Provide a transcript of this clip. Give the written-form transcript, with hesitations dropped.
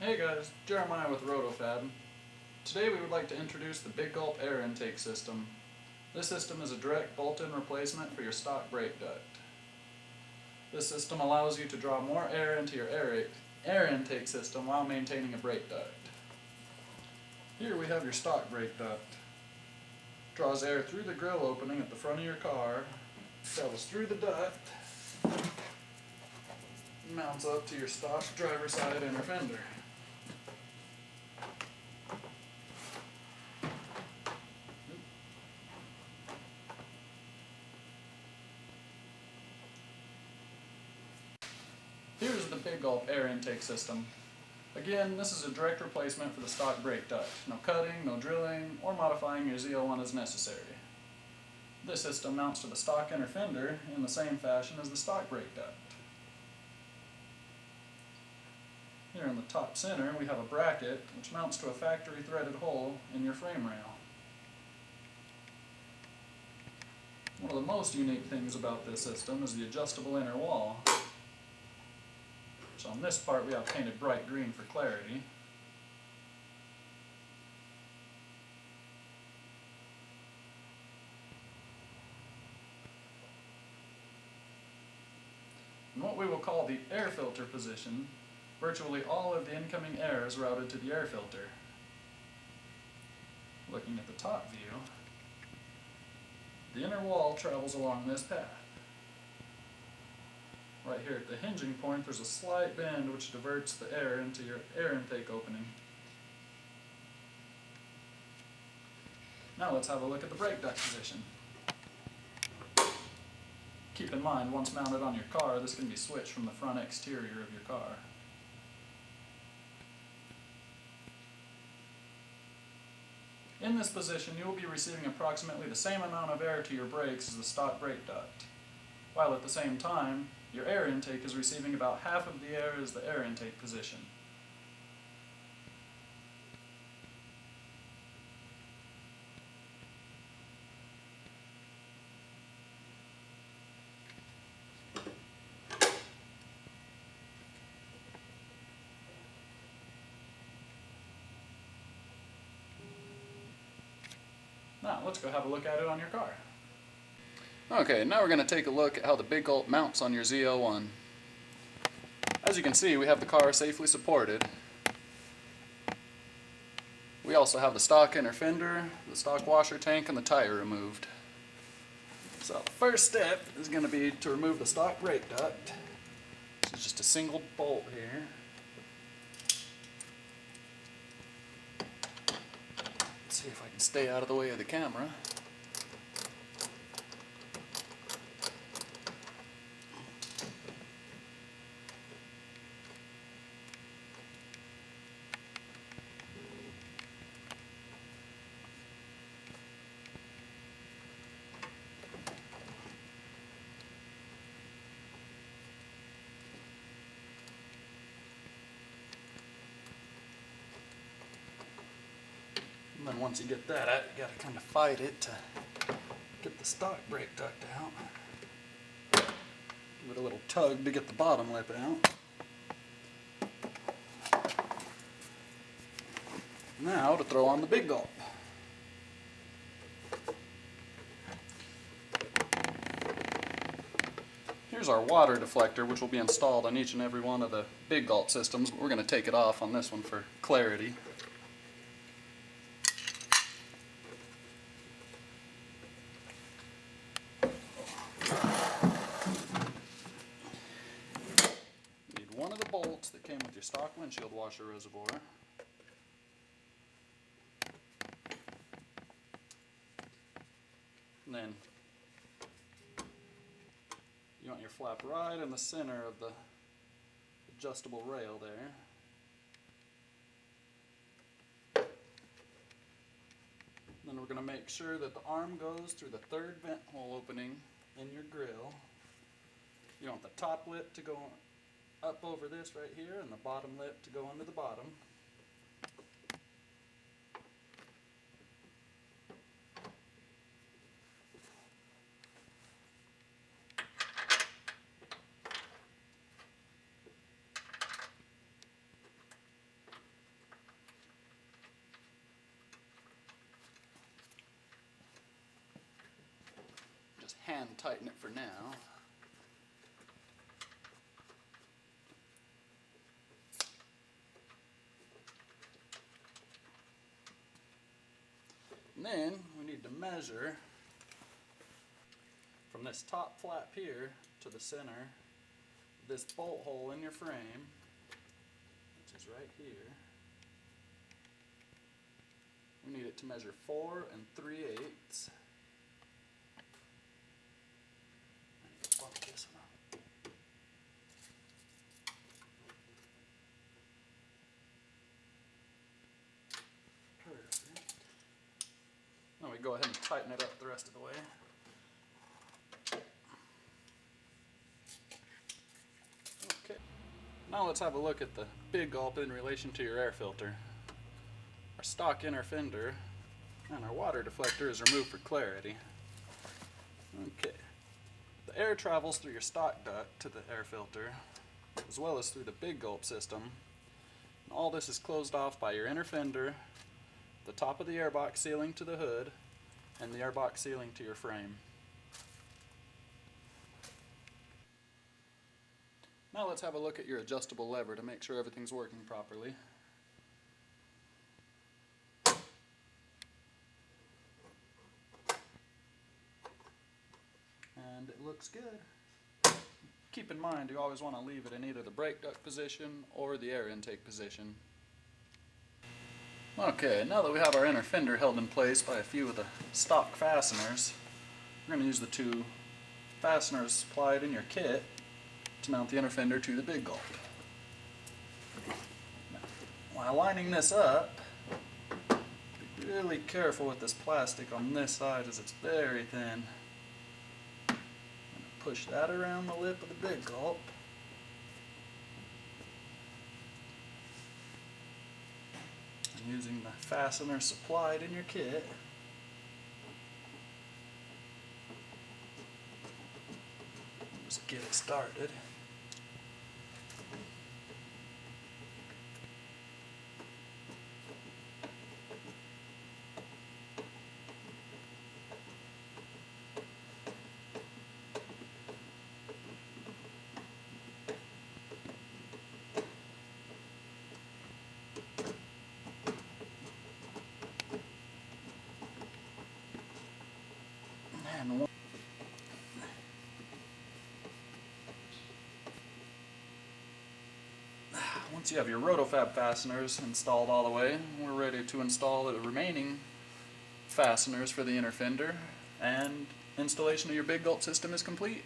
Hey guys, Jeremiah with Roto-Fab. Today we would like to introduce the Big Gulp air intake system. This system is a direct bolt-in replacement for your stock brake duct. This system allows you to draw more air into your air intake system while maintaining a brake duct. Here we have your stock brake duct. Draws air through the grill opening at the front of your car, travels through the duct, mounts up to your stock driver's side inner fender. Here's the Big Gulp air intake system. Again, this is a direct replacement for the stock brake duct. No cutting, no drilling, or modifying your Z01 is necessary. This system mounts to the stock inner fender in the same fashion as the stock brake duct. Here in the top center we have a bracket which mounts to a factory threaded hole in your frame rail. One of the most unique things about this system is the adjustable inner wall. So on this part we have painted bright green for clarity. In what we will call the air filter position, virtually all of the incoming air is routed to the air filter. Looking at the top view, the inner wall travels along this path. Right here at the hinging point there's a slight bend which diverts the air into your air intake opening. Now let's have a look at the brake duct position. Keep in mind, once mounted on your car, this can be switched from the front exterior of your car. In this position, you will be receiving approximately the same amount of air to your brakes as the stock brake duct, while at the same time, your air intake is receiving about half of the air as the air intake position. Now, let's go have a look at it on your car. Okay, now we're going to take a look at how the Big Gulp mounts on your Z01. As you can see, we have the car safely supported. We also have the stock inner fender, the stock washer tank, and the tire removed. So the first step is going to be to remove the stock brake duct. This is just a single bolt here. Let's see if I can stay out of the way of the camera. And then once you get that out, you gotta kind of fight it to get the stock brake duct out. Give it a little tug to get the bottom lip out. Now to throw on the Big Gulp. Here's our water deflector, which will be installed on each and every one of the Big Gulp systems. We're going to take it off on this one for clarity. One of the bolts that came with your stock windshield washer reservoir. And then you want your flap right in the center of the adjustable rail there. And then we're going to make sure that the arm goes through the third vent hole opening in your grill. You want the top lip to go up over this right here and the bottom lip to go under the bottom. ahead and tighten it for now. And then we need to measure from this top flap here to the center, this bolt hole in your frame, which is right here. We need it to measure 4 3/8. Bump this one up. Perfect. Now we go ahead and tighten it up the rest of the way. Okay. Now let's have a look at the big gulp in relation to your air filter. Our stock inner fender and our water deflector is removed for clarity. Okay. The air travels through your stock duct to the air filter, as well as through the big gulp system. And all this is closed off by your inner fender, the top of the airbox sealing to the hood, and the airbox sealing to your frame. Now let's have a look at your adjustable lever to make sure everything's working properly. And it looks good. Keep in mind you always want to leave it in either the brake duct position or the air intake position. Okay, now that we have our inner fender held in place by a few of the stock fasteners, we're going to use the 2 fasteners supplied in your kit to mount the inner fender to the big gulp. Now, while lining this up, be really careful with this plastic on this side as it's very thin. Push that around the lip of the big gulp. And using the fastener supplied in your kit, just get it started. And once you have your Roto-Fab fasteners installed all the way, we're ready to install the remaining fasteners for the inner fender, and installation of your big gulp system is complete.